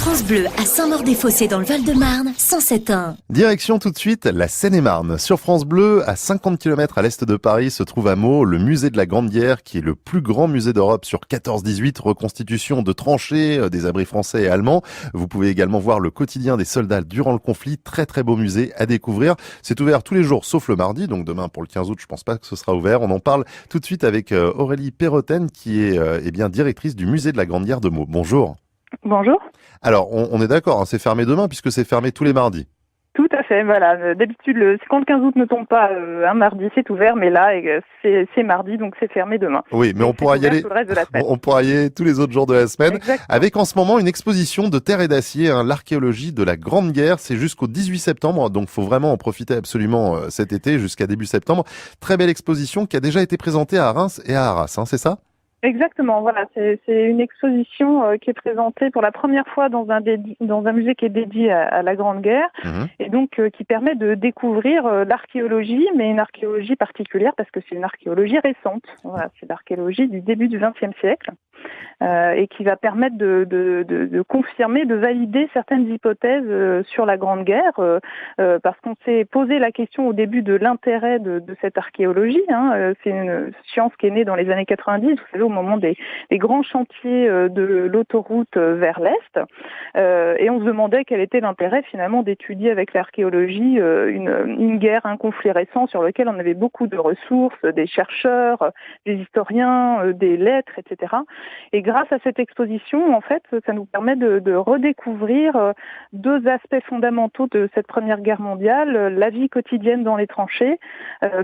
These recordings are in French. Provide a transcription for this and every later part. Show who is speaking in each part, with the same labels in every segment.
Speaker 1: France Bleu à Saint-Maur-des-Fossés dans le Val-de-Marne, 107.1.
Speaker 2: Direction tout de suite la Seine-et-Marne. Sur France Bleu, à 50 km à l'est de Paris, se trouve à Meaux le musée de la Grande Guerre, qui est le plus grand musée d'Europe sur 14-18, reconstitution de tranchées, des abris français et allemands. Vous pouvez également voir le quotidien des soldats durant le conflit. Très très beau musée à découvrir. C'est ouvert tous les jours sauf le mardi, donc demain pour le 15 août, je pense pas que ce sera ouvert. On en parle tout de suite avec Aurélie Perrotten, qui est bien directrice du musée de la Grande Guerre de Meaux. Bonjour.
Speaker 3: Bonjour.
Speaker 2: Alors, on est d'accord, hein, c'est fermé demain puisque c'est fermé tous les mardis.
Speaker 3: Tout à fait, voilà. D'habitude, quand le 15 août ne tombe pas un mardi, c'est ouvert, mais là, c'est mardi, donc c'est fermé demain.
Speaker 2: Oui, mais on pourra y aller.
Speaker 3: Tout le reste de la semaine.
Speaker 2: On pourra y aller tous les autres jours de la semaine.
Speaker 3: Exactement.
Speaker 2: Avec en ce moment une exposition de terre et d'acier, l'archéologie de la Grande Guerre. C'est jusqu'au 18 septembre, donc faut vraiment en profiter absolument cet été jusqu'à début septembre. Très belle exposition qui a déjà été présentée à Reims et à Arras, c'est ça ?
Speaker 3: Exactement, voilà, c'est une exposition qui est présentée pour la première fois dans un musée qui est dédié à la Grande Guerre, et donc qui permet de découvrir l'archéologie, mais une archéologie particulière parce que c'est une archéologie récente. Voilà, c'est l'archéologie du début du XXe siècle. Et qui va permettre de confirmer, de valider certaines hypothèses sur la Grande Guerre, parce qu'on s'est posé la question au début de l'intérêt de cette archéologie. C'est une science qui est née dans les années 90, vous savez, au moment des grands chantiers de l'autoroute vers l'Est, et on se demandait quel était l'intérêt finalement d'étudier avec l'archéologie une guerre, un conflit récent sur lequel on avait beaucoup de ressources, des chercheurs, des historiens, des lettres, etc. Et grâce à cette exposition, en fait, ça nous permet de redécouvrir deux aspects fondamentaux de cette Première Guerre mondiale, la vie quotidienne dans les tranchées,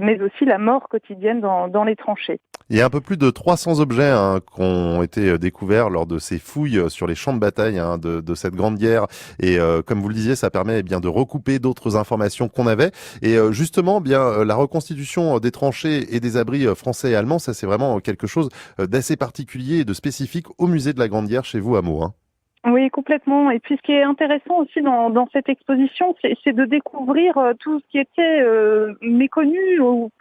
Speaker 3: mais aussi la mort quotidienne dans les tranchées.
Speaker 2: Il y a un peu plus de 300 objets qui ont été découverts lors de ces fouilles sur les champs de bataille de cette Grande Guerre. Et comme vous le disiez, ça permet bien de recouper d'autres informations qu'on avait. Et justement, la reconstitution des tranchées et des abris français et allemands, ça c'est vraiment quelque chose d'assez particulier et de spécifique au musée de la Grande Guerre chez vous à Meaux.
Speaker 3: Oui, complètement. Et puis ce qui est intéressant aussi dans cette exposition, c'est de découvrir tout ce qui était méconnu,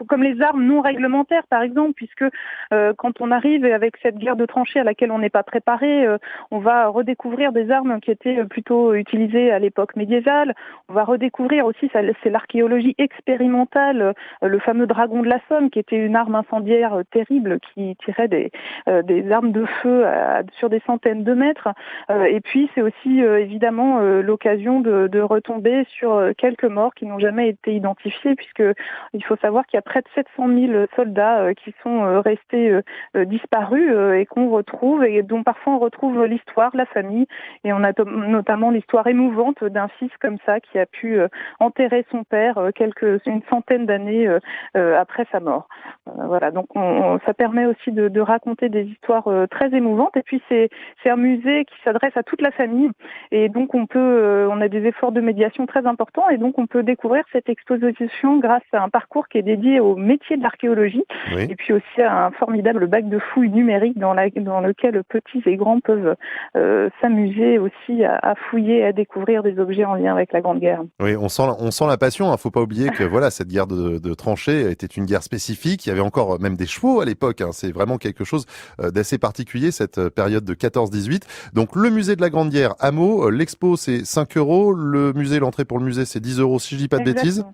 Speaker 3: comme les armes non réglementaires par exemple, puisque quand on arrive avec cette guerre de tranchées à laquelle on n'est pas préparé, on va redécouvrir des armes qui étaient plutôt utilisées à l'époque médiévale. On va redécouvrir aussi, c'est l'archéologie expérimentale, le fameux dragon de la Somme, qui était une arme incendiaire terrible qui tirait des armes de feu sur des centaines de mètres. Et puis, c'est aussi évidemment l'occasion de retomber sur quelques morts qui n'ont jamais été identifiés, puisque il faut savoir qu'il y a près de 700 000 soldats qui sont restés disparus et qu'on retrouve, et dont parfois on retrouve l'histoire, la famille, et on a notamment l'histoire émouvante d'un fils comme ça qui a pu enterrer son père une centaine d'années après sa mort. Voilà, donc ça permet aussi de raconter des histoires très émouvantes, et puis c'est un musée qui s'adresse à toute la famille, et donc on a des efforts de médiation très importants, et donc on peut découvrir cette exposition grâce à un parcours qui est dédié au métier de l'archéologie, et puis aussi à un formidable bac de fouilles numérique dans lequel petits et grands peuvent s'amuser aussi à fouiller, à découvrir des objets en lien avec la Grande Guerre.
Speaker 2: Oui, on sent la passion. Faut pas oublier que voilà, cette guerre de tranchées était une guerre spécifique. Il y avait encore même des chevaux à l'époque. C'est vraiment quelque chose d'assez particulier, cette période de 14-18. Donc le musée de la Grande Guerre à Meaux, l'expo c'est 5 €, l'entrée pour le musée c'est 10 € si je dis pas de bêtises.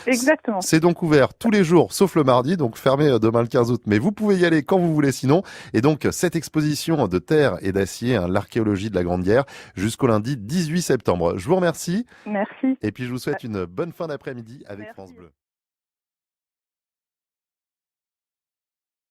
Speaker 3: Exactement.
Speaker 2: C'est donc ouvert tous les jours sauf le mardi, donc fermé demain le 15 août, mais vous pouvez y aller quand vous voulez sinon. Et donc cette exposition de terre et d'acier, l'archéologie de la Grande Guerre, jusqu'au lundi 18 septembre. Je vous remercie.
Speaker 3: Merci.
Speaker 2: Et puis je vous souhaite une bonne fin d'après-midi avec France Bleu.